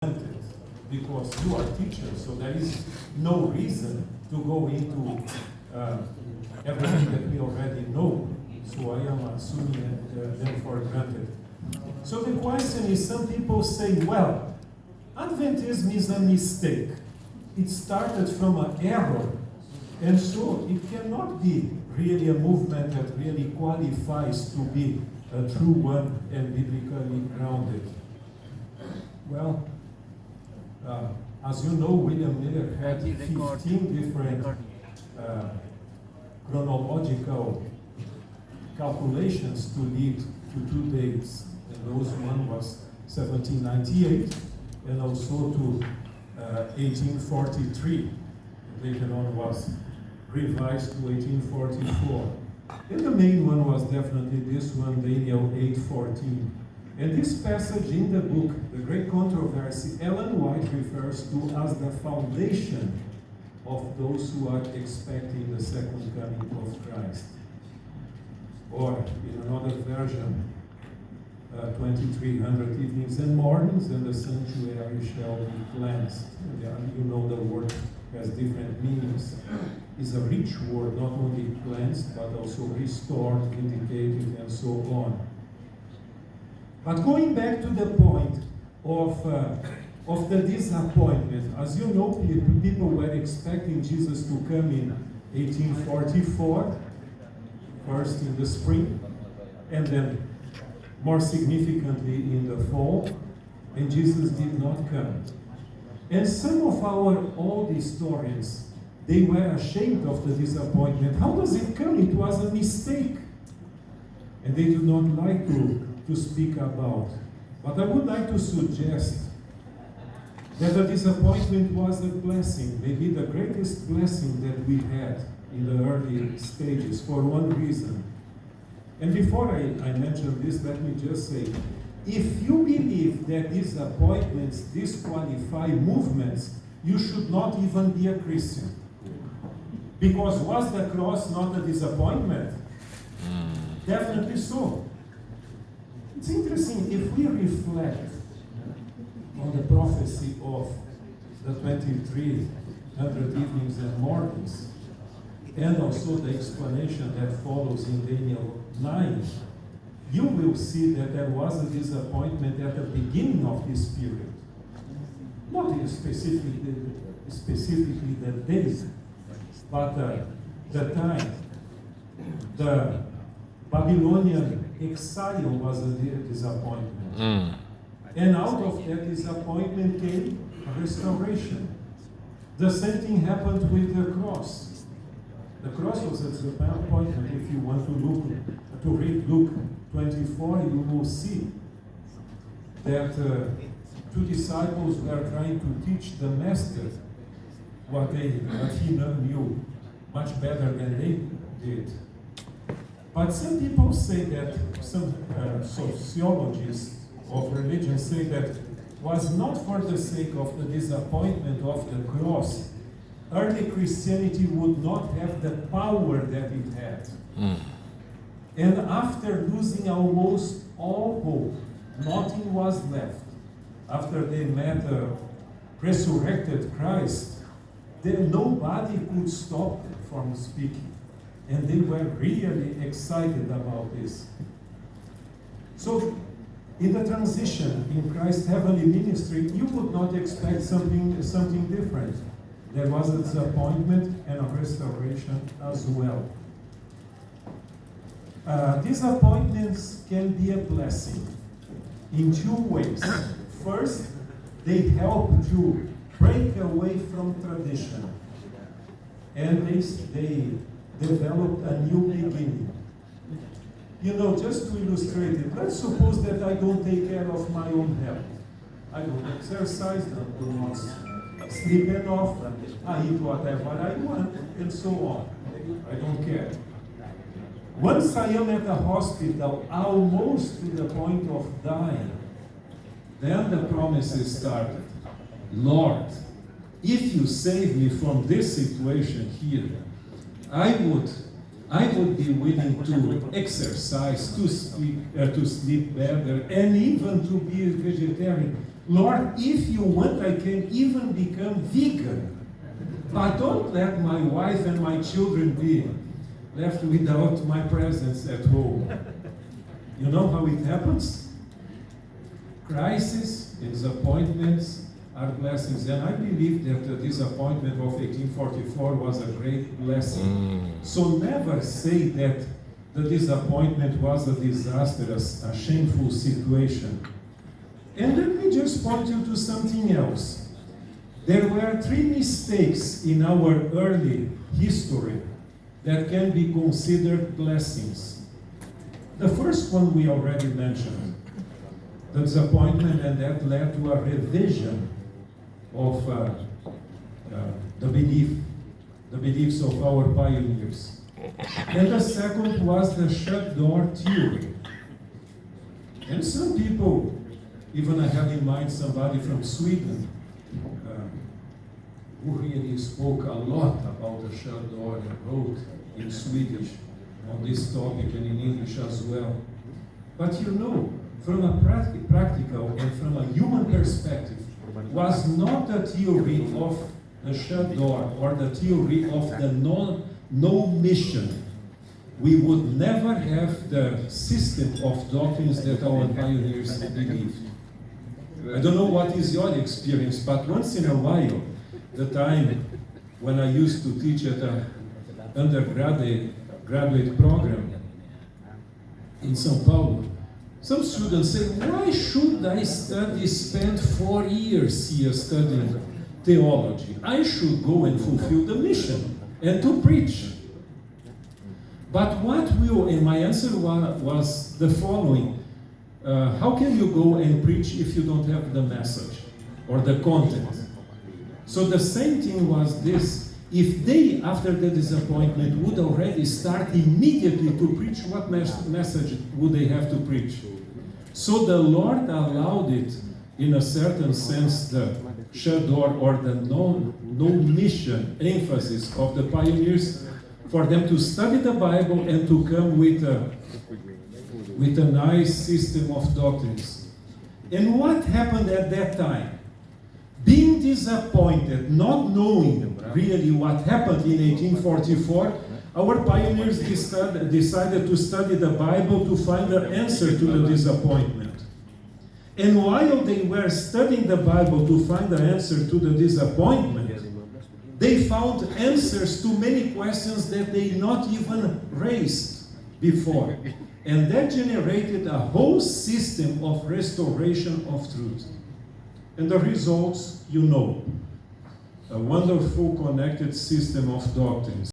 because you are teachers, so there is no reason to go into everything that we already know. So I am assuming them for granted. So the question is, some people say, well, Adventism is a mistake. It started from an error, and so it cannot be really a movement that really qualifies to be a true one and biblically grounded. Well, as you know, William Miller had 15 different chronological calculations to lead to two dates. And those one was 1798 and also to 1843. Later on was revised to 1844. And the main one was definitely this one, Daniel 8:14. And this passage in the book, The Great Controversy, Ellen White refers to as the foundation of those who are expecting the second coming of Christ. Or, in another version, 2300 evenings and mornings, and the sanctuary shall be cleansed. And you know the word has different meanings. It's a rich word, not only cleansed, but also restored, vindicated, and so on. But going back to the point of the disappointment, as you know, people were expecting Jesus to come in 1844, first in the spring, and then more significantly in the fall, and Jesus did not come. And some of our old historians, they were ashamed of the disappointment. How does it come? It was a mistake. And they do not like to speak about. But I would like to suggest that the disappointment was a blessing, maybe the greatest blessing that we had in the early stages, for one reason. And before I mention this, let me just say, if you believe that disappointments disqualify movements, you should not even be a Christian. Because was the cross not a disappointment? Definitely so. It's interesting, if we reflect on the prophecy of the 2300 evenings and mornings, and also the explanation that follows in Daniel 9, you will see that there was a disappointment at the beginning of this period. Not specifically the date, but the time. The Babylonian exile was a disappointment. And out of that disappointment came a restoration. The same thing happened with the cross. The cross was a disappointment. If you want to read Luke 24, you will see that two disciples were trying to teach the master what he knew much better than they did. But some people say that, some sociologists of religion say that was not for the sake of the disappointment of the cross, early Christianity would not have the power that it had. And after losing almost all hope, nothing was left. After they met a resurrected Christ, then nobody could stop them from speaking. And they were really excited about this. So, in the transition in Christ's heavenly ministry, you would not expect something different. There was a disappointment and a restoration as well. Disappointments can be a blessing in two ways. First, they help to break away from tradition, and they develop a new beginning. You know, just to illustrate it, let's suppose that I don't take care of my own health. I don't exercise, I do not sleep enough, I eat whatever I want, and so on. I don't care. Once I am at the hospital, almost to the point of dying, then the promises started. Lord, if you save me from this situation here, I would be willing to exercise, to sleep better, and even to be a vegetarian. Lord, if you want, I can even become vegan. But don't let my wife and my children be left without my presence at home. You know how it happens? Crisis and disappointments are blessings. And I believe that the disappointment of 1844 was a great blessing. So never say that the disappointment was a disaster, a shameful situation. And let me just point you to something else. There were 3 mistakes in our early history that can be considered blessings. The first one we already mentioned, the disappointment, and that led to a revision of the beliefs of our pioneers. And the second was the shut door theory. And some people, even I have in mind somebody from Sweden, who really spoke a lot about the shut door and wrote in Swedish on this topic and in English as well. But you know, from a practical and from a human perspective, was not the theory of the shut door or the theory of the no mission. We would never have the system of doctrines that our pioneers believed. I don't know what is your experience, but once in a while, the time when I used to teach at an undergraduate program in São Paulo, some students say, why should I spend 4 years here studying theology? I should go and fulfill the mission and to preach. But and my answer was the following. How can you go and preach if you don't have the message or the content? So the same thing was this. If they, after the disappointment, would already start immediately to preach, what message would they have to preach? So the Lord allowed it, in a certain sense, the shut door or the no mission emphasis of the pioneers, for them to study the Bible and to come with a nice system of doctrines. And what happened at that time? Being disappointed, not knowing really what happened in 1844, our pioneers decided to study the Bible to find the answer to the disappointment. And while they were studying the Bible to find the answer to the disappointment, they found answers to many questions that they not even raised before. And that generated a whole system of restoration of truth. And the results, you know, a wonderful connected system of doctrines.